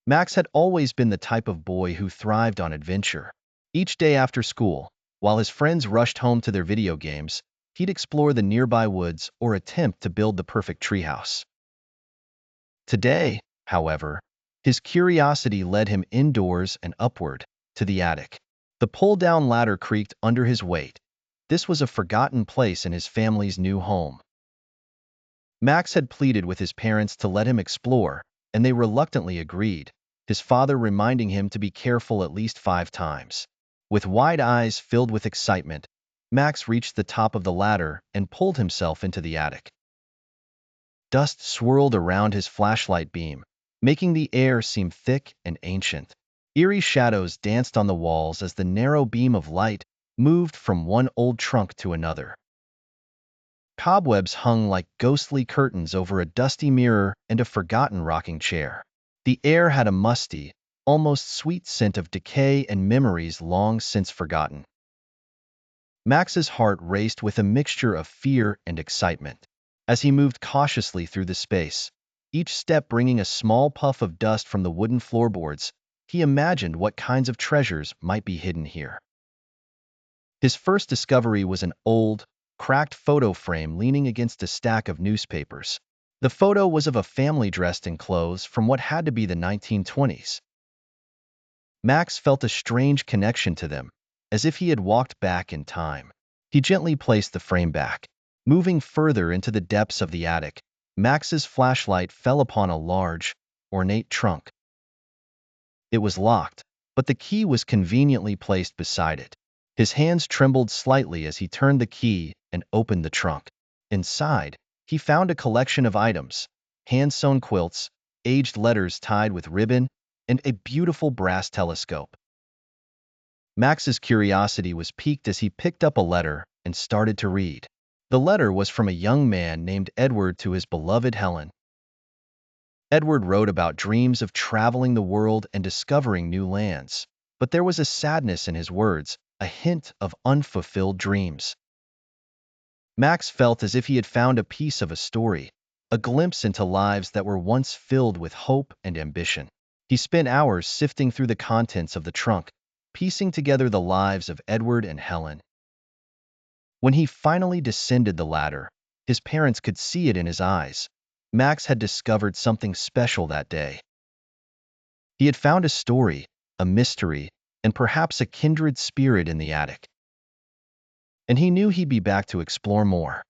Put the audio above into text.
Max had always been the type of boy who thrived on adventure. Each day after school, while his friends rushed home to their video games, he'd explore the nearby woods or attempt to build the perfect treehouse. Today, however, his curiosity led him indoors and upward, to the attic. The pull-down ladder creaked under his weight. This was a forgotten place in his family's new home. Max had pleaded with his parents to let him explore, and they reluctantly agreed, his father reminding him to be careful at least 5 times. With wide eyes filled with excitement, Max reached the top of the ladder and pulled himself into the attic. Dust swirled around his flashlight beam, making the air seem thick and ancient. Eerie shadows danced on the walls as the narrow beam of light moved from one old trunk to another. Cobwebs hung like ghostly curtains over a dusty mirror and a forgotten rocking chair. The air had a musty, almost sweet scent of decay and memories long since forgotten. Max's heart raced with a mixture of fear and excitement. As he moved cautiously through the space, each step bringing a small puff of dust from the wooden floorboards, he imagined what kinds of treasures might be hidden here. His first discovery was an old, cracked photo frame leaning against a stack of newspapers. The photo was of a family dressed in clothes from what had to be the 1920s. Max felt a strange connection to them, as if he had walked back in time. He gently placed the frame back. Moving further into the depths of the attic, Max's flashlight fell upon a large, ornate trunk. It was locked, but the key was conveniently placed beside it. His hands trembled slightly as he turned the key and opened the trunk. Inside, he found a collection of items: hand-sewn quilts, aged letters tied with ribbon, and a beautiful brass telescope. Max's curiosity was piqued as he picked up a letter and started to read. The letter was from a young man named Edward to his beloved Helen. Edward wrote about dreams of traveling the world and discovering new lands, but there was a sadness in his words, a hint of unfulfilled dreams. Max felt as if he had found a piece of a story, a glimpse into lives that were once filled with hope and ambition. He spent hours sifting through the contents of the trunk, piecing together the lives of Edward and Helen. When he finally descended the ladder, his parents could see it in his eyes. Max had discovered something special that day. He had found a story, a mystery, and perhaps a kindred spirit in the attic. And he knew he'd be back to explore more.